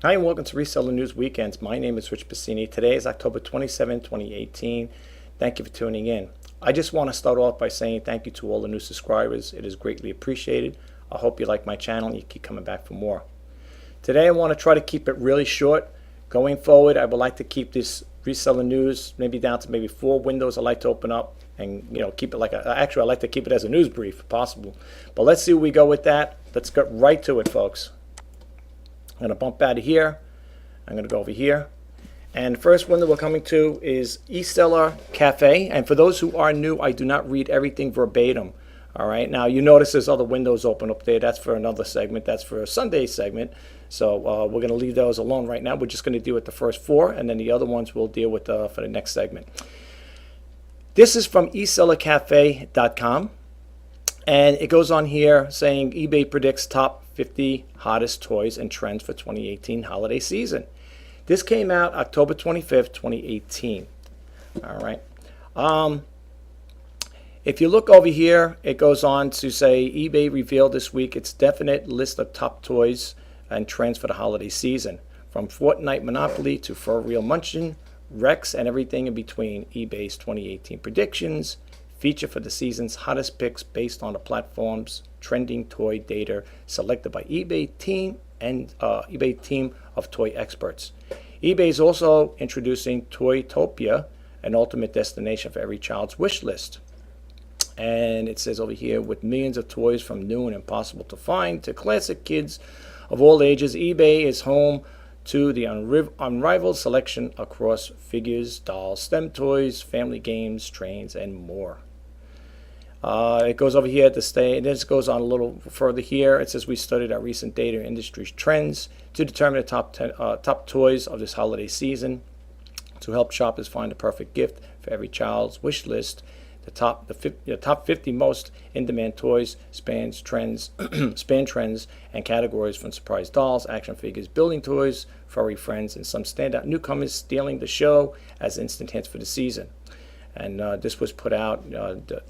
Hi and welcome to Reseller News Weekends. My name is Rich Pasini. Today is October 27, 2018. Thank you for tuning in. I just want to start off by saying thank you to all the new subscribers. It is greatly appreciated. I hope you like my channel and you keep coming back for more. Today I want to try to keep it really short. Going forward, I would like to keep this Reseller News maybe down to maybe 4 windows I like to open up and keep it like actually I like to keep it as a news brief if possible. But let's see where we go with that. Let's get right to it, folks. I'm going to bump out of here. I'm going to go over here. And the first one that we're coming to is Reseller Cafe. And for those who are new, I do not read everything verbatim. All right. Now, you notice there's other windows open up there. That's for another segment. That's for a Sunday segment. So we're going to leave those alone right now. We're just going to deal with the first 4, and then the other ones we'll deal with for the next segment. This is from esellercafe.com. And it goes on here saying eBay predicts top 50 hottest toys and trends for 2018 holiday season. This came out October 25th, 2018. All right. If you look over here, it goes on to say eBay revealed this week its definite list of top toys and trends for the holiday season. From Fortnite Monopoly to For Real Munchin, Rex, and everything in between. eBay's 2018 predictions feature for the season's hottest picks based on the platform's trending toy data selected by eBay team of toy experts. eBay is also introducing Toytopia, an ultimate destination for every child's wish list. And it says over here, with millions of toys from new and impossible to find to classic kids of all ages, eBay is home to the unrivaled selection across figures, dolls, STEM toys, family games, trains, and more. It goes over here to stay, and this goes on a little further here. It says we studied our recent data and industry trends to determine the top toys of this holiday season to help shoppers find the perfect gift for every child's wish list. The top 50 most in-demand toys span trends and categories from surprise dolls, action figures, building toys, furry friends, and some standout newcomers stealing the show as instant hits for the season. And this was put out,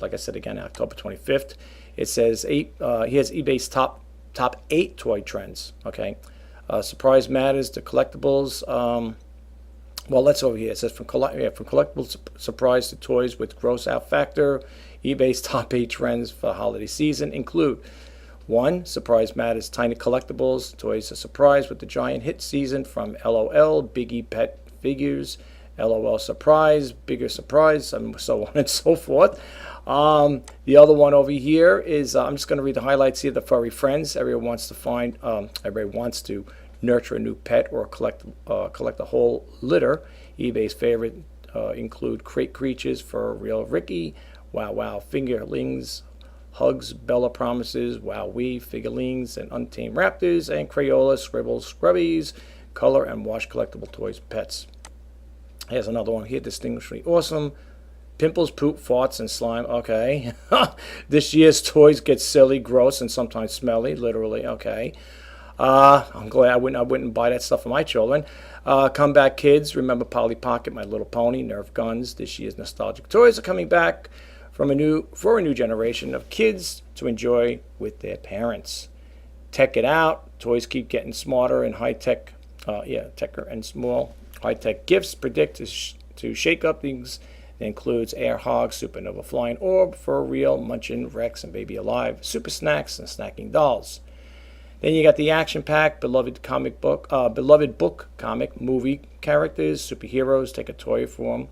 like I said again, October 25th. It says here's eBay's top 8 toy trends. Okay, surprise matters to collectibles. Well, let's over here. It says from collectibles surprise to toys with gross out factor. eBay's top 8 trends for holiday season include 1. Surprise matters tiny collectibles. Toys a surprise with the giant hit season from LOL, Biggie Pet Figures, LOL Surprise, Bigger Surprise, and so on and so forth. The other one over here is, I'm just going to read the highlights here, the furry friends. Everyone wants to nurture a new pet or collect a whole litter. eBay's favorite include crate creatures for real Ricky, Wow Wow fingerlings, Hugs, Bella Promises, Wow Wee figurines, and Untamed Raptors, and Crayola, Scribbles, Scrubbies, color and wash collectible toys, pets. Here's another one here, distinguishingly awesome. Pimples, poop, farts, and slime. Okay. This year's toys get silly, gross, and sometimes smelly. Literally. Okay. I'm glad I wouldn't buy that stuff for my children. Comeback kids, remember Polly Pocket, My Little Pony, Nerf guns. This year's nostalgic toys are coming back for a new generation of kids to enjoy with their parents. Tech it out. Toys keep getting smarter and high tech. Techer and small. High-tech gifts predict to shake up things. It includes Air Hog, Supernova Flying Orb, For Real, Munchin, Rex, and Baby Alive, Super Snacks, and Snacking Dolls. Then you got the action-packed, beloved book comic movie characters, superheroes, take a toy form.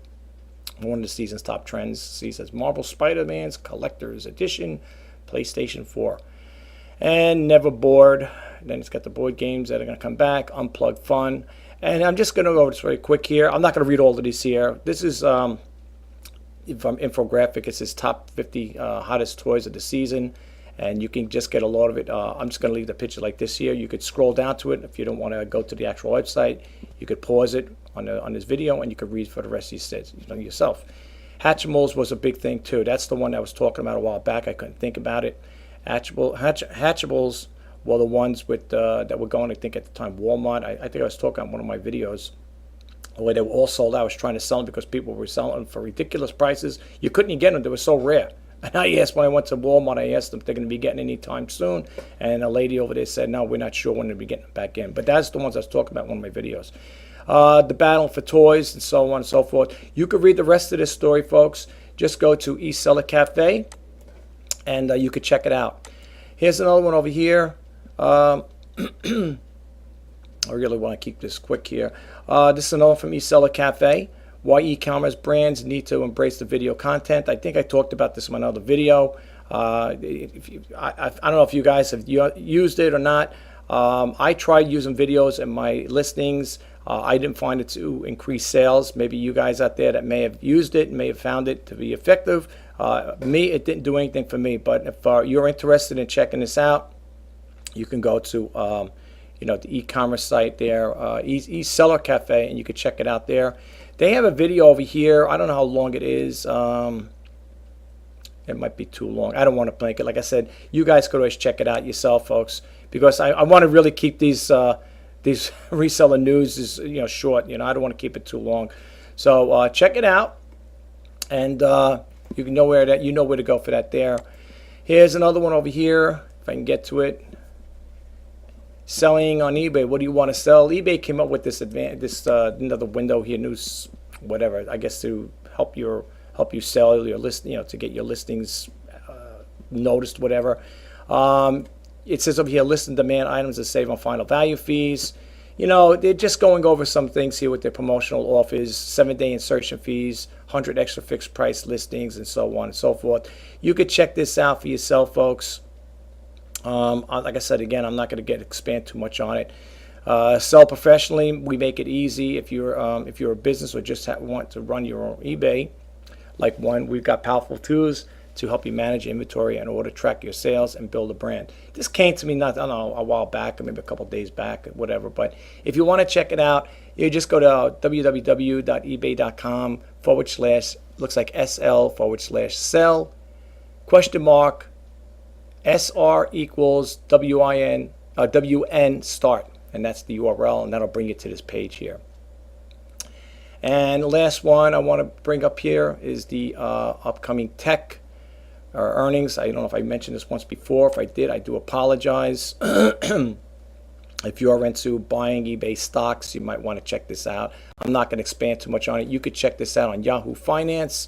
One of the season's top trends sees as Marvel Spider-Man's Collector's Edition, PlayStation 4. And Never Bored. Then it's got the board games that are going to come back, Unplugged Fun. And I'm just going to go over this very quick here. I'm not going to read all of these here. This is from Infographic. It says top 50 hottest toys of the season. And you can just get a lot of it. I'm just going to leave the picture like this here. You could scroll down to it. If you don't want to go to the actual website, you could pause it on this video and you could read for the rest of these sets yourself. Hatchimals was a big thing too. That's the one I was talking about a while back. I couldn't think about it. Hatchables were the ones with that were going, I think at the time, Walmart. I think I was talking on one of my videos where they were all sold out. I was trying to sell them because people were selling them for ridiculous prices. You couldn't even get them. They were so rare. And I asked when I went to Walmart, I asked them if they're going to be getting anytime soon. And a lady over there said, no, we're not sure when they'll be getting back in. But that's the ones I was talking about in one of my videos. The battle for toys and so on and so forth. You could read the rest of this story, folks. Just go to Reseller Cafe and you could check it out. Here's another one over here. I really want to keep this quick here. This is another from Reseller Cafe. Why e-commerce brands need to embrace the video content. I think I talked about this in my other video. I don't know if you guys have used it or not. I tried using videos in my listings. I didn't find it to increase sales. Maybe you guys out there that may have used it, may have found it to be effective. Me, it didn't do anything for me. But if you're interested in checking this out, you can go to the e-commerce site there, Reseller Cafe, and you can check it out there. They have a video over here. I don't know how long it is. It might be too long. I don't want to blank it. Like I said, you guys could always check it out yourself, folks, because I want to really keep these reseller news is short. I don't want to keep it too long. So check it out, and you can know where to go for that. There. Here's another one over here. If I can get to it. Selling on eBay. What do you want to sell? eBay came up with this another window here, news, whatever. I guess to help you sell your list, to get your listings noticed, whatever. It says over here, list and demand items to save on final value fees. They're just going over some things here with their promotional offers, 7-day insertion fees, 100 extra fixed price listings, and so on and so forth. You could check this out for yourself, folks. Like I said, again, I'm not going to expand too much on it. Sell professionally. We make it easy. If you're a business or just want to run your own eBay, we've got powerful tools to help you manage inventory and order, track your sales, and build a brand. This came to me a while back, or maybe a couple days back, whatever. But if you want to check it out, you just go to www.ebay.com/ looks like SL/sell ? SR equals WN start, and that's the URL, and that'll bring you to this page here. And the last one I want to bring up here is the upcoming tech earnings. I don't know if I mentioned this once before. If I did, I do apologize. If you are into buying eBay stocks, you might want to check this out. I'm not going to expand too much on it. You could check this out on Yahoo Finance.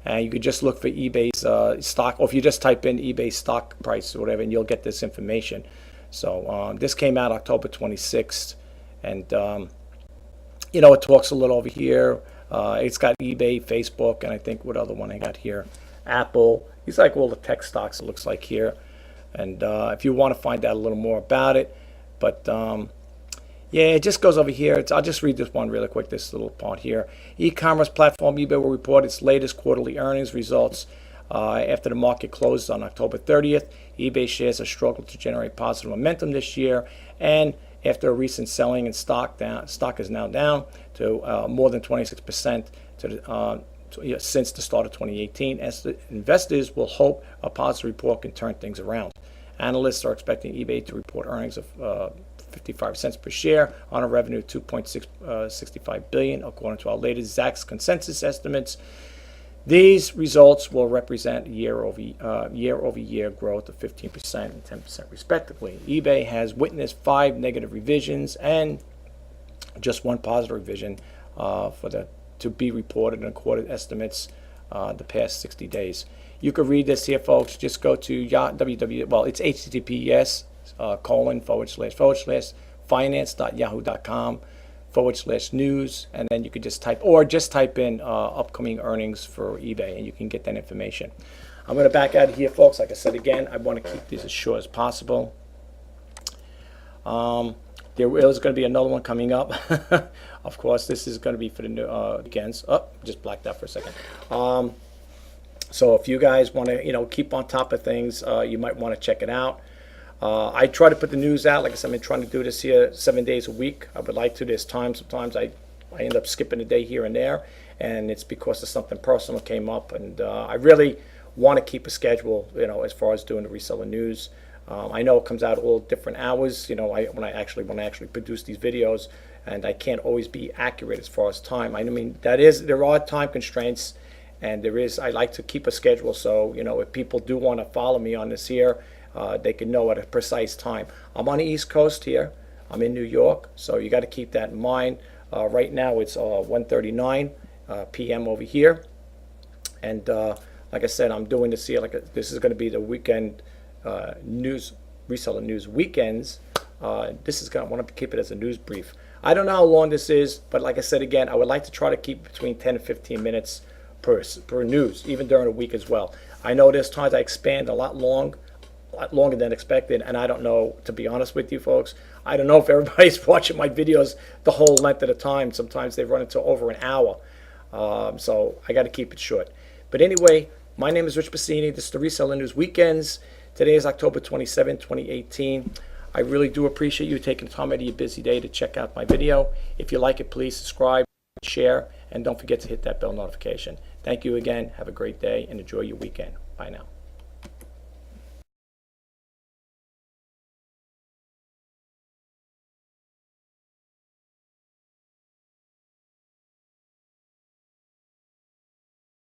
You could just look for eBay's stock, or if you just type in eBay stock price or whatever, and you'll get this information. So this came out October 26th, and it talks a little over here. It's got eBay, Facebook, and I think what other one I got here? Apple. These like all the tech stocks, it looks like here. And if you want to find out a little more about it, but yeah, it just goes over here. I'll just read this one really quick, this little part here. E-commerce platform eBay will report its latest quarterly earnings results after the market closed on October 30th. eBay shares have struggled to generate positive momentum this year, and after a recent selling and stock is now down to more than 26% since the start of 2018. As the investors will hope a positive report can turn things around. Analysts are expecting eBay to report earnings of 55 cents per share on a revenue of $2.65 billion, according to our latest Zacks consensus estimates. These results will represent year-over-year growth of 15% and 10% respectively. eBay has witnessed 5 negative revisions and just 1 positive revision to be reported in quarter estimates the past 60 days. You can read this here, folks. Just go to it's https://finance.yahoo.com/news, and then you could just type in upcoming earnings for eBay, and you can get that information. I'm going to back out of here, folks. Like I said again, I want to keep these as short as possible. There is going to be another one coming up. Of course, this is going to be for the new weekends. Just blacked out for a second. So if you guys want to, keep on top of things, you might want to check it out. I try to put the news out. Like I said, I've been trying to do this here 7 days a week. I would like to. There's times, sometimes I end up skipping a day here and there, and it's because of something personal came up. And I really want to keep a schedule, as far as doing the reseller news. I know it comes out all different hours, when I actually produce these videos, and I can't always be accurate as far as time. I mean, there are time constraints, And I like to keep a schedule, so if people do want to follow me on this here, they can know at a precise time. I'm on the East Coast here. I'm in New York, so you got to keep that in mind. Right now it's 1:39 p.m. over here, and like I said, I'm doing this here. This is going to be the weekend news, reseller news weekends. I want to keep it as a news brief. I don't know how long this is, but like I said again, I would like to try to keep between 10 and 15 minutes per news, even during a week as well. I know there's times I expand a lot longer than expected, and I don't know, to be honest with you folks, I don't know if everybody's watching my videos the whole length of the time. Sometimes they run into over an hour, so I got to keep it short. But anyway, my name is Rich Pasini. This is the Reseller News Weekends. Today is October 27, 2018. I really do appreciate you taking time out of your busy day to check out my video. If you like it, please subscribe, share, and don't forget to hit that bell notification. Thank you again. Have a great day and enjoy your weekend. Bye now.